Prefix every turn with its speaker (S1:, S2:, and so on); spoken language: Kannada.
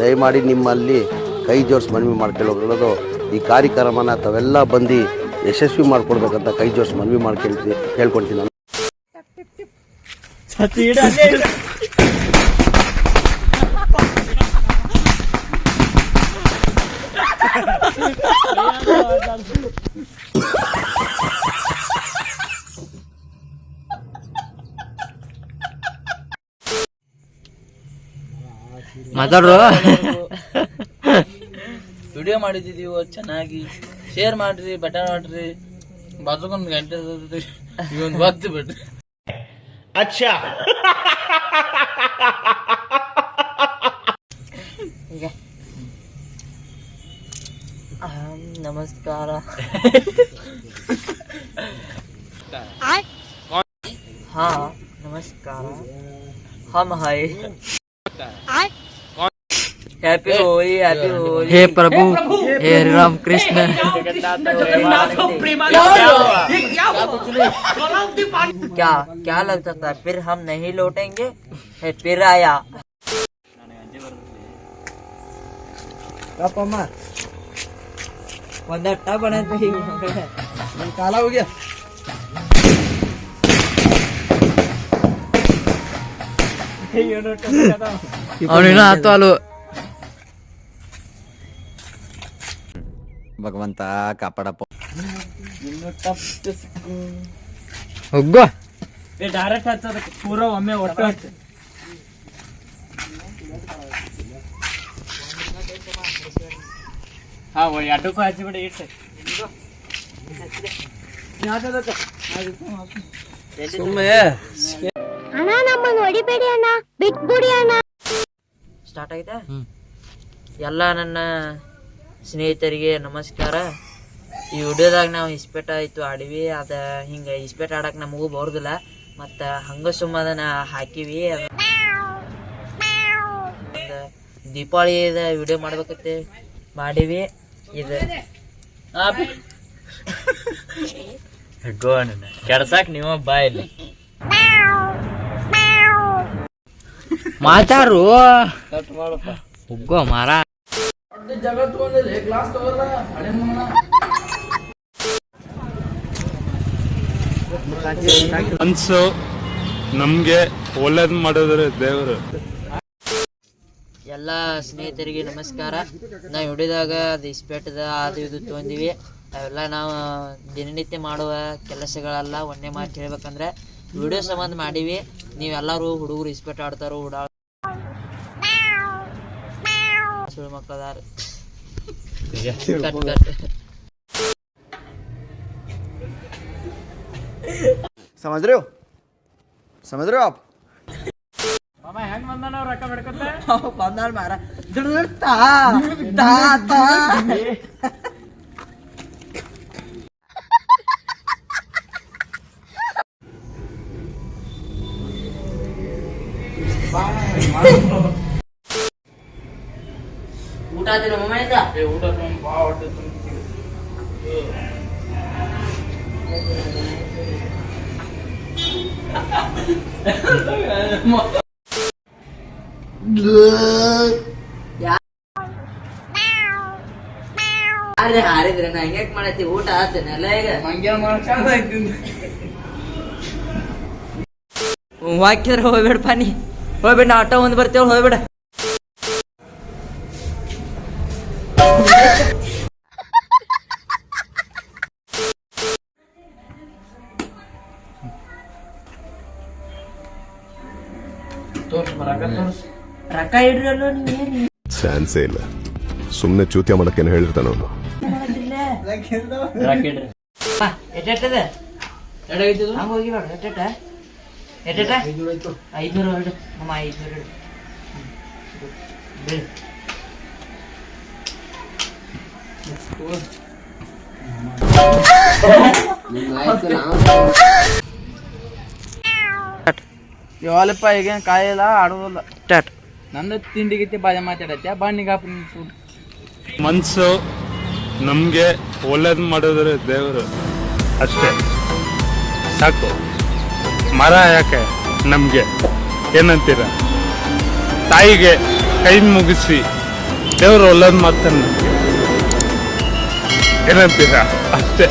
S1: ದಯಮಾಡಿ ನಿಮ್ಮಲ್ಲಿ ಕೈ ಜೋಡಿಸಿ ಮನವಿ ಮಾಡ್ಕೊಳ್ಳೋದು ಈ ಕಾರ್ಯಕ್ರಮನ ತಾವೆಲ್ಲ ಬಂದು ಯಶಸ್ವಿ ಮಾಡ್ಕೊಡ್ಬೇಕಂತ ಕೈ ಜೋಡಿಸಿ ಮನವಿ ಕೇಳ್ಕೊಳ್ತೀನಿ ನಾನು.
S2: ಮಾತಾಡ್ರು
S3: ವಿಡಿಯೋ ಮಾಡಿದ್ದೀವಿ ಚೆನ್ನಾಗಿ ಶೇರ್ ಮಾಡ್ರಿ, ಬಟನ್ ಮಾಡ್ರಿ, ಬಾಜುಗೊಂದು ಗಂಟೆ ಇವೊಂದು ಒತ್ತು ಬಿಡ್ರಿ.
S4: ಅಚ್ಚಾ
S2: ಈಗ ನಮಸ್ಕಾರ. ಹಾ ನಮಸ್ಕಾರ. हम hi happy Holi, happy Holi. हे प्रभु, हे राम कृष्ण. क्या क्या लगता था फिर हम नहीं लौटेंगे, है फिर आया. ಒಂದು ಅಟ್ಟ ಬಣತಿ ನನ್ನ ಕಾಲ ಹೋಗ್ಯ. ಅವನೇನೋ ಆತು ಅಲು.
S5: ಭಗವಂತ ಕಾಪಾಡಪ್ಪ.
S2: ಹೋಗೋ
S3: ಡೈರೆಕ್ಟ್ ಹಚ್ಚೋದ ಪೂರ ಒಮ್ಮೆ ಒಟ್ಟು ಹಚ್ಚ. ಹಾ ಎರಡಕ್ಕೂ ಹಚ್ಚಿಬಿಡಿ. ಇಟ್ಟು
S6: ಅಣ್ಣ ನಮ್ಮನ್ನು ಹೊಡಿಬೇಡಿ ಅಣ್ಣ, ಬಿಟ್ಬಿಡಿ ಅಣ್ಣ.
S2: ಸ್ಟಾರ್ಟ್ ಆಗಿದೆ. ಎಲ್ಲ ನನ್ನ ಸ್ನೇಹಿತರಿಗೆ ನಮಸ್ಕಾರ. ಈ ವಿಡಿಯೋದಾಗ ನಾವು ಇಸ್ಪೇಟ್ ಆಯ್ತು ಆಡಿವಿ. ಅದ ಹಿಂಗ ಇಸ್ಪೇಟ್ ಆಡಕ್ ನಮಗೂ ಬರೋದಿಲ್ಲ, ಮತ್ತ ಹಂಗ ಸುಮ್ಮ ಅದನ್ನ ಹಾಕಿವಿ. ದೀಪಾವಳಿದ ವಿಡಿಯೋ ಮಾಡ್ಬೇಕತ್ತೆ ಮಾಡಿವಿ. ಇದು
S3: ಕೆಡ್ಸಾಕ್ ನೀವು ಬಾಯಲ್ಲಿ
S2: ಮಾತಾರು ಹೋಗೋ ಮಾರ.
S7: ಮನ್ಸು ನಮ್ಗೆ ಒಳ್ಳೇದ್ ಮಾಡಿದ್ರೆ ದೇವರು.
S2: ಎಲ್ಲ ಸ್ನೇಹಿತರಿಗೆ ನಮಸ್ಕಾರ. ನಾವು ಹಿಡಿದಾಗ ಅದು ಇಸ್ಪೇಟದ ಅದು ಇದು ತೊಗೊಂಡಿವಿ. ಅವೆಲ್ಲ ನಾವು ದಿನನಿತ್ಯ ಮಾಡುವ ಕೆಲಸಗಳೆಲ್ಲ ಒಂದೇ ಮಾತು ಹೇಳ್ಬೇಕಂದ್ರೆ ವಿಡಿಯೋ ಸಂಬಂಧ ಮಾಡೀವಿ. ನೀವೆಲ್ಲರೂ ಹುಡುಗರು ಇಸ್ಪೇಟ್ ಆಡ್ತಾರೋ ಸುಳ್ಳು ಮಕ್ಕಳದಾರ.
S5: समझ रहे हो, समझ रहे हो आप?
S3: ಹೆಂಗ್ ಬಂದಾನ ರೊಕ್ಕ ಬಿಡ್ಕೊತ
S2: ಬಂದಾಳ ಮಾರ. ಊಟ ಆದಿಲ್ಲ ಮನೆಯಿಂದ?
S3: ಊಟ ಭಾಳ ಹೊಟ್ಟೆ ತುಂಬ್ತೀವಿ.
S2: ಹಾರಿದ್ರೆ ನಾ ಹೆಂಗ್ ಮಾಡತ್ತಿ? ಊಟ ಆತನೆಲ್ಲ ಈಗ ಹಾಕಿದ್ರೆ ಹೋಗ್ಬೇಡಪ್ಪ ನೀ. ಹೋಗ್ಬೇಡ, ನಾ ಆಟೋ ಒಂದು ಬರ್ತೇವೆ, ಹೋಗ್ಬೇಡ. ರೊಕ್ಕ ಇಡ್ರಲ್ಲ ನೀವೇನು
S8: ಚಾನ್ಸೇ ಇಲ್ಲ. ಸುಮ್ಮನೆ ಚೂತ್ಯ ಮಾಡಕ್ಕೇನು ಹೇಳಿರ್ತಾನ ಅವನು.
S2: ಎಟ್ಟದ ಹಂಗ ಹೋಗಿ ಬೇಡ. ಎಟ್ಟ 500 ಹೊರಡು ನಮ್ಮ 500
S3: ಯಾವಲ್ಲಪ್ಪ ಈಗೇನು ಕಾಯಿಲ್ಲ ಆಡೋದಿಲ್ಲ. ಸ್ಟಾರ್ಟ್. ನಂದು ತಿಂಡಿ ಗಿತ್ತಿ ಬಾಜ ಮಾತಾಡತ್ಯ ಬಣ್ಣಿಗಾಪ.
S7: ಮನ್ಸು ನಮ್ಗೆ ಒಳ್ಳೇದ್ ಮಾಡಿದ್ರೆ ದೇವರು ಅಷ್ಟೇ ಸಾಕು. ಮರ ಯಾಕೆ ನಮ್ಗೆ ಏನಂತೀರ? ತಾಯಿಗೆ ಕೈ ಮುಗಿಸಿ ದೇವ್ರು ಒಳ್ಳೇದು ಮಾಡ್ತಾನೆ ನನಗೆ. ಏನಂತೀರಾ ಅಷ್ಟೇ.